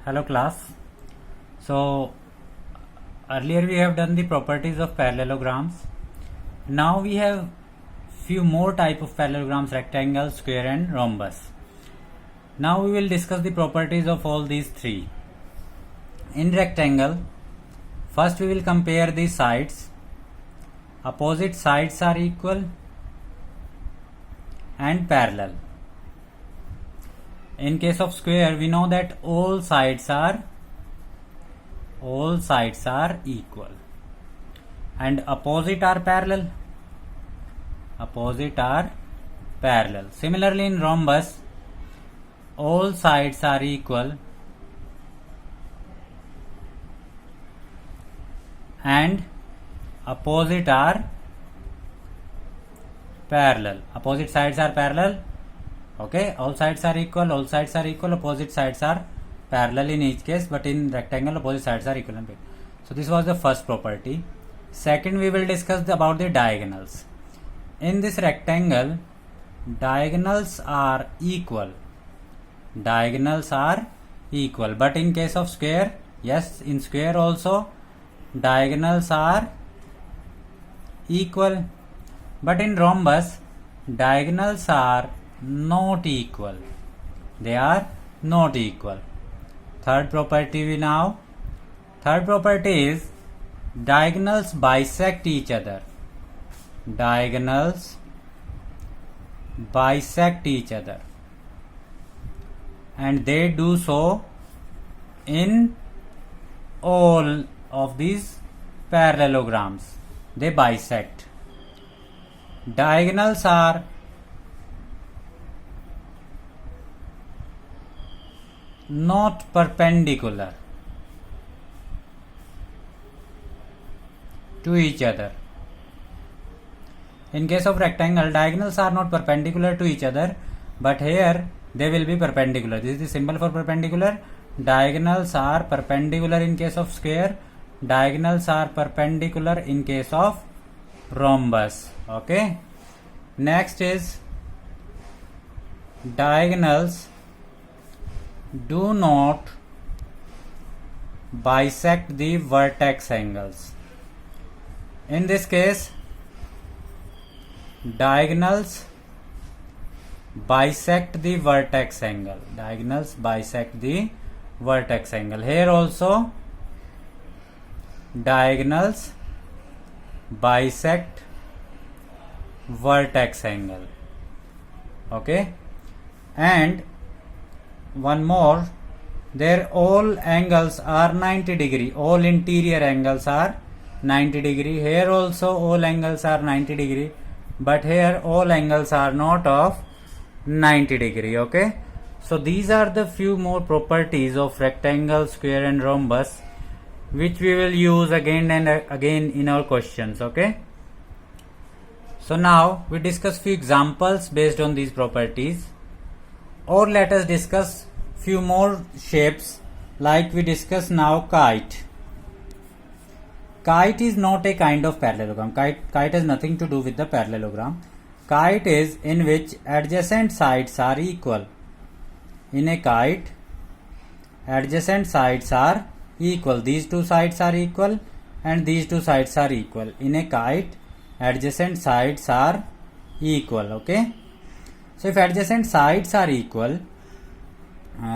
Hello class. So earlier we have done the properties of parallelograms. Now we have few more type of parallelograms: rectangle, square and rhombus. Now we will discuss the properties of all these three. In rectangle, first we will compare the sides. Opposite sides are equal and parallel. In case of square, we know that all sides are equal and opposite are parallel. Similarly, in rhombus, all sides are equal and opposite are parallel. Opposite sides are parallel. Okay, all sides are equal, opposite sides are parallel in each case, but in rectangle opposite sides are equal and parallel. So this was the first property. Second, we will discuss about the diagonals. In this rectangle, diagonals are equal, but in case of square, yes, in square also diagonals are equal, but in rhombus diagonals are not equal. They are not equal. Third property is diagonals bisect each other. And they do so in all of these parallelograms. They bisect. Diagonals are not perpendicular to each other. In case of rectangle, diagonals are not perpendicular to each other, but here they will be perpendicular. This is the symbol for perpendicular. Diagonals are perpendicular in case of square. Diagonals are perpendicular in case of rhombus. Okay. Next is diagonals do not bisect the vertex angles. In this case, diagonals bisect the vertex angle. Here also diagonals bisect vertex angle. Okay, and one more, their all angles are 90 degree. All interior angles are 90 degree. Here also all angles are 90 degree, but here all angles are not of 90 degree. Okay, so these are the few more properties of rectangle, square and rhombus, which we will use again and again in our questions. Okay, so now we discuss few examples based on these properties, or let us discuss few more shapes, like we discuss now kite. Kite is not a kind of parallelogram. Kite has nothing to do with the parallelogram. Kite is in which adjacent sides are equal. In a kite, adjacent sides are equal. These two sides are equal and these two sides are equal. In a kite, adjacent sides are equal. Okay, so if adjacent sides are equal,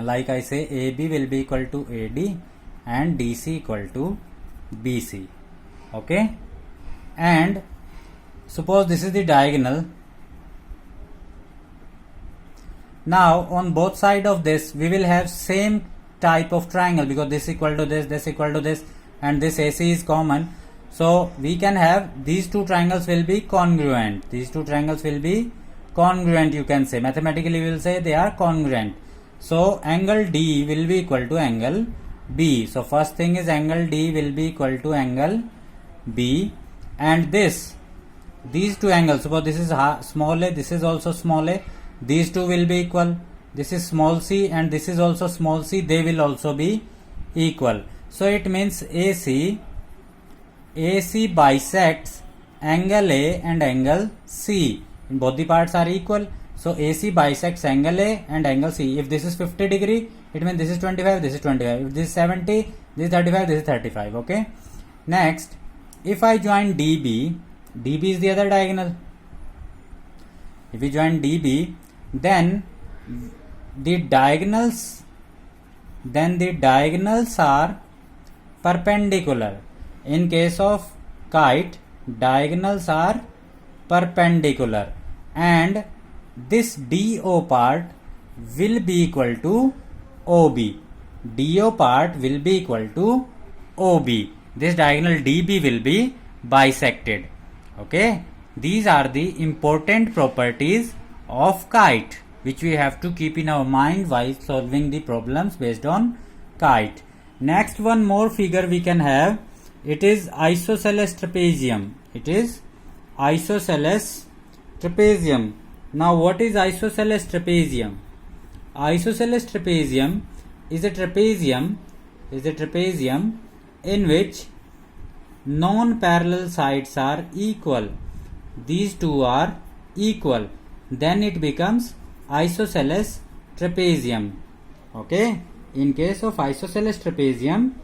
like I say, AB will be equal to AD and DC equal to BC. Okay, and suppose this is the diagonal. Now on both sides of this we will have same type of triangle, because this equal to this equal to this, and this AC is common. So we can have these two triangles will be congruent. You can say, mathematically we will say they are congruent. So angle D will be equal to angle B. So first thing is angle D will be equal to angle B, and these two angles, suppose this is small a, this is also small a, these two will be equal. This is small c and this is also small c, they will also be equal. So it means AC bisects angle A and angle C. Both the parts are equal. So AC bisects angle A and angle C. If this is 50 degree, it means this is 25, this is 25. If this is 70, this is 35, this is 35. Okay. Next, if I join DB, DB is the other diagonal. If we join DB, then the diagonals are perpendicular. In case of kite, diagonals are perpendicular, and this DO part will be equal to OB. DO part will be equal to OB. This diagonal DB will be bisected. Okay. These are the important properties of kite which we have to keep in our mind while solving the problems based on kite. Next, one more figure we can have. It is isosceles trapezium. It is isosceles trapezium. Now, what is isosceles trapezium? Isosceles trapezium is a trapezium in which non-parallel sides are equal. These two are equal. Then it becomes isosceles trapezium. Okay. In case of isosceles trapezium,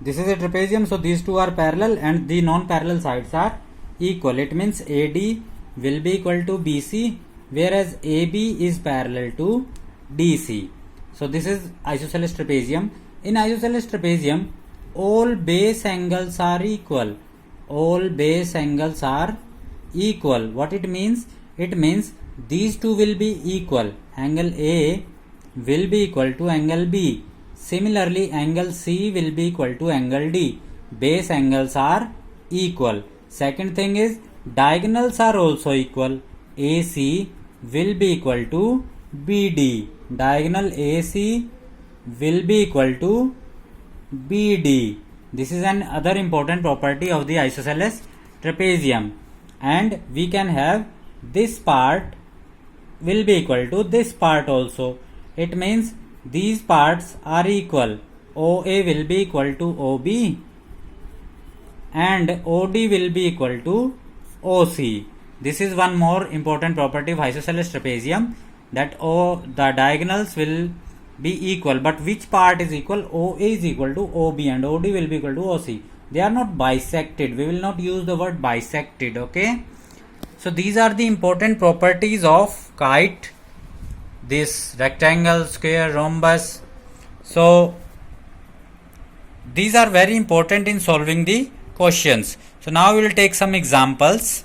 this is a trapezium, so these two are parallel and the non-parallel sides are equal. It means AD will be equal to BC, whereas AB is parallel to DC. So this is isosceles trapezium. In isosceles trapezium, all base angles are equal. All base angles are equal. What it means? It means these two will be equal. Angle A will be equal to angle B. Similarly, angle C will be equal to angle D. Base angles are equal. Second thing is diagonals are also equal. AC will be equal to BD. Diagonal AC will be equal to BD. This is another important property of the isosceles trapezium. And we can have this part will be equal to this part also. It means these parts are equal. OA will be equal to OB and OD will be equal to OC. This is one more important property of isosceles trapezium, that the diagonals will be equal, but which part is equal? OA is equal to OB and OD will be equal to OC. They are not bisected. We will not use the word bisected. Okay. So these are the important properties of kite, this rectangle, square, rhombus. So these are very important in solving the questions. So now we will take some examples.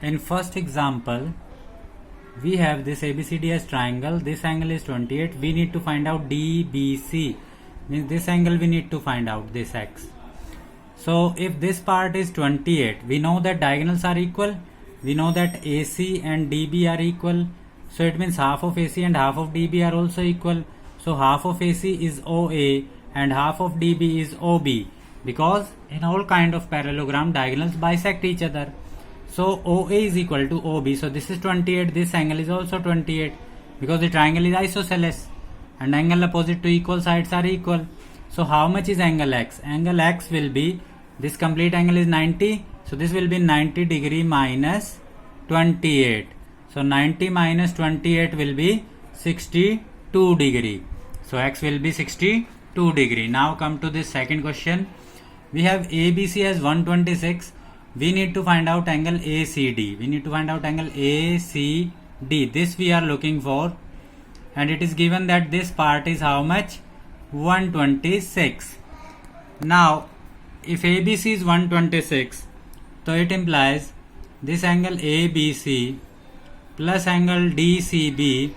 In first example, we have this ABCDS triangle. This angle is 28. We need to find out DBC. Means this angle we need to find out, this x. So if this part is 28, we know that diagonals are equal. We know that AC and DB are equal. So it means half of AC and half of DB are also equal. So half of AC is OA and half of DB is OB, because in all kind of parallelogram diagonals bisect each other. So OA is equal to OB. So this is 28. This angle is also 28 because the triangle is isosceles and angle opposite to equal sides are equal. So how much is angle X? Angle X will be, this complete angle is 90. So this will be 90 degree minus 28. So 90 minus 28 will be 62 degree. So X will be 62 degree. Now come to this second question. We have ABC as 126. We need to find out angle ACD. We need to find out angle ACD. This we are looking for. And it is given that this part is how much? 126. Now, if ABC is 126, so it implies this angle ABC plus angle DCB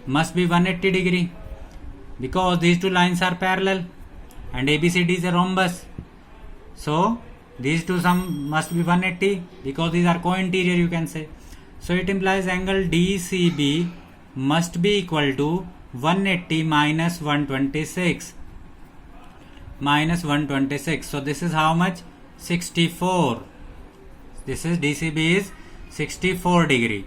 must be 180 degree, because these two lines are parallel and ABCD is a rhombus. So these two sum must be 180 because these are co-interior, you can say. So it implies angle DCB must be equal to 180 minus 126. So this is how much? 64. This is DCB is 64 degree.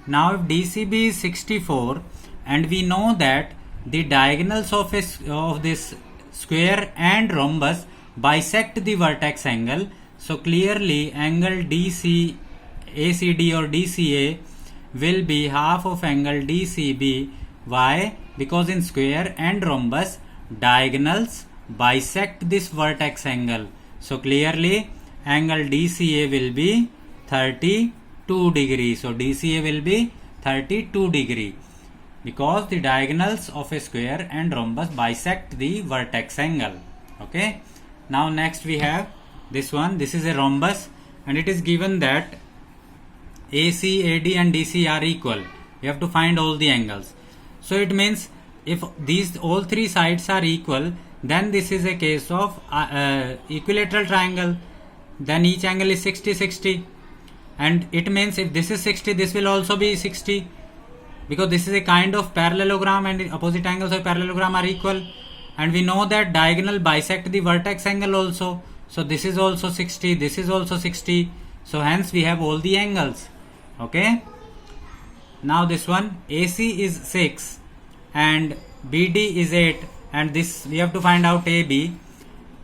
Now if DCB is 64 and we know that the diagonals of this square and rhombus bisect the vertex angle, so clearly angle ACD or DCA will be half of angle DCB. Why? Because in square and rhombus, diagonals bisect this vertex angle. So clearly angle DCA will be 32 degree. So DCA will be 32 degree because the diagonals of a square and rhombus bisect the vertex angle. Okay. Now next we have this one. This is a rhombus and it is given that AC, AD and DC are equal. You have to find all the angles. So it means if these all three sides are equal, then this is a case of equilateral triangle. Then each angle is 60, 60. And it means if this is 60, this will also be 60. Because this is a kind of parallelogram and the opposite angles of parallelogram are equal. And we know that diagonal bisect the vertex angle also. So this is also 60, this is also 60. So hence we have all the angles. Okay. Now this one, AC is 6 and BD is 8 and this we have to find out AB.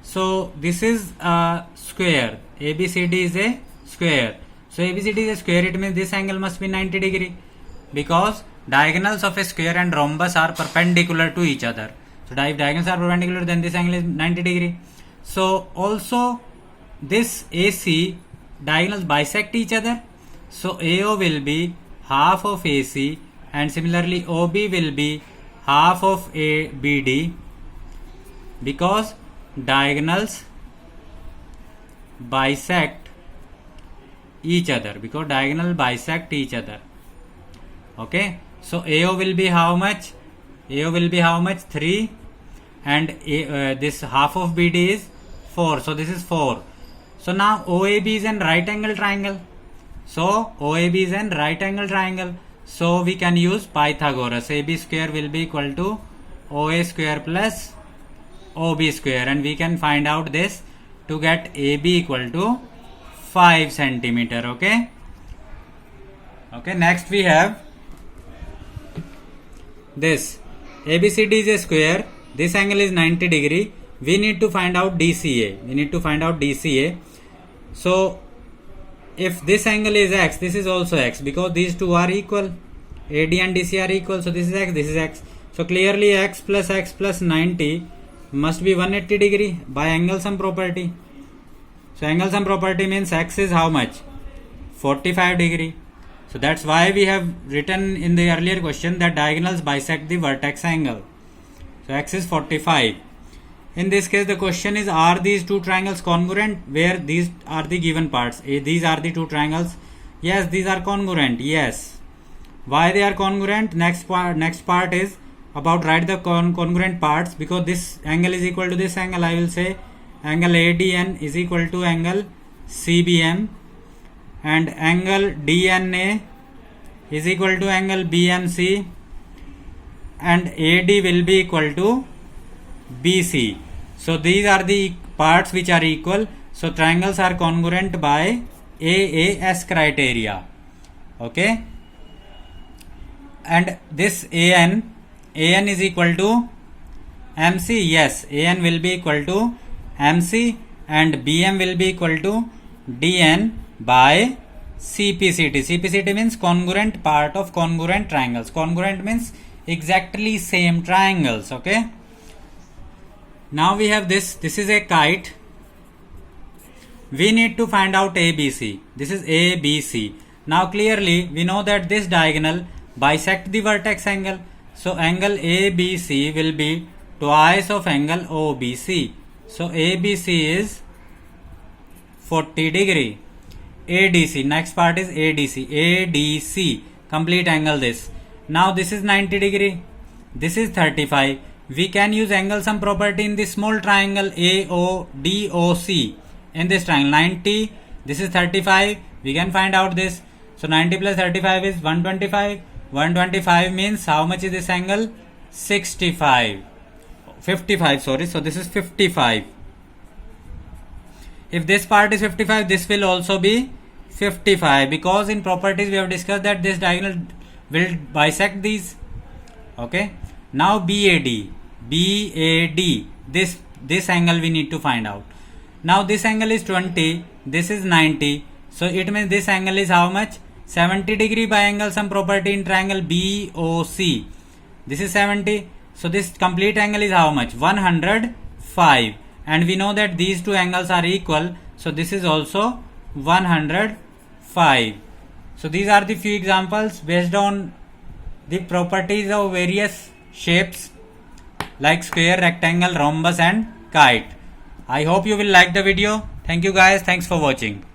So this is a square. ABCD is a square. So ABCD is a square. It means this angle must be 90 degree because diagonals of a square and rhombus are perpendicular to each other. So if diagonals are perpendicular, then this angle is 90 degree. So also this AC diagonals bisect each other. So AO will be half of AC and similarly OB will be half of ABD because diagonals bisect each other. Okay. So AO will be how much? AO will be how much? 3 and this half of BD is 4. So this is 4. So now OAB is an right angle triangle. So we can use Pythagoras. AB square will be equal to OA square plus OB square and we can find out this to get AB equal to 5 centimeter. Okay. Next we have this. ABCD is a square. This angle is 90 degree. We need to find out DCA. So if this angle is x, this is also x because these two are equal. AD and DC are equal. So this is x, this is x. So clearly x plus 90 must be 180 degree by angle sum property. So angle sum property means x is how much? 45 degree. So that's why we have written in the earlier question that diagonals bisect the vertex angle. So x is 45. In this case the question is, are these two triangles congruent? Where these are the given parts. These are the two triangles. Yes, these are congruent. Yes. Why they are congruent? Next part is about write the congruent parts because this angle is equal to this angle. I will say angle ADN is equal to angle CBM and angle DNA is equal to angle BMC and AD will be equal to BC. So these are the parts which are equal. So triangles are congruent by AAS criteria. Okay. And this AN is equal to MC. Yes, AN will be equal to MC and BM will be equal to DN by CPCT. CPCT means congruent part of congruent triangles. Congruent means exactly same triangles. Okay. Now we have this. This is a kite. We need to find out ABC. This is ABC. Now clearly we know that this diagonal bisect the vertex angle. So angle ABC will be twice of angle OBC. So ABC is 40 degree. ADC. Next part is ADC. ADC. Complete angle this. Now this is 90 degree. This is 35. We can use angle sum property in this small triangle AODOC. In this triangle 90. This is 35. We can find out this. So 90 plus 35 is 125. 125 means how much is this angle? 65. 55, sorry. So this is 55. If this part is 55, this will also be 55 because in properties we have discussed that this diagonal will bisect these. Okay. Now BAD. This angle we need to find out. Now this angle is 20. This is 90. So it means this angle is how much? 70 degree by angle sum property in triangle BOC. this is 70. So this complete angle is how much? 105. And we know that these two angles are equal. So this is also 105. So these are the few examples based on the properties of various shapes like square, rectangle, rhombus and kite. I hope you will like the video. Thank you guys. Thanks for watching.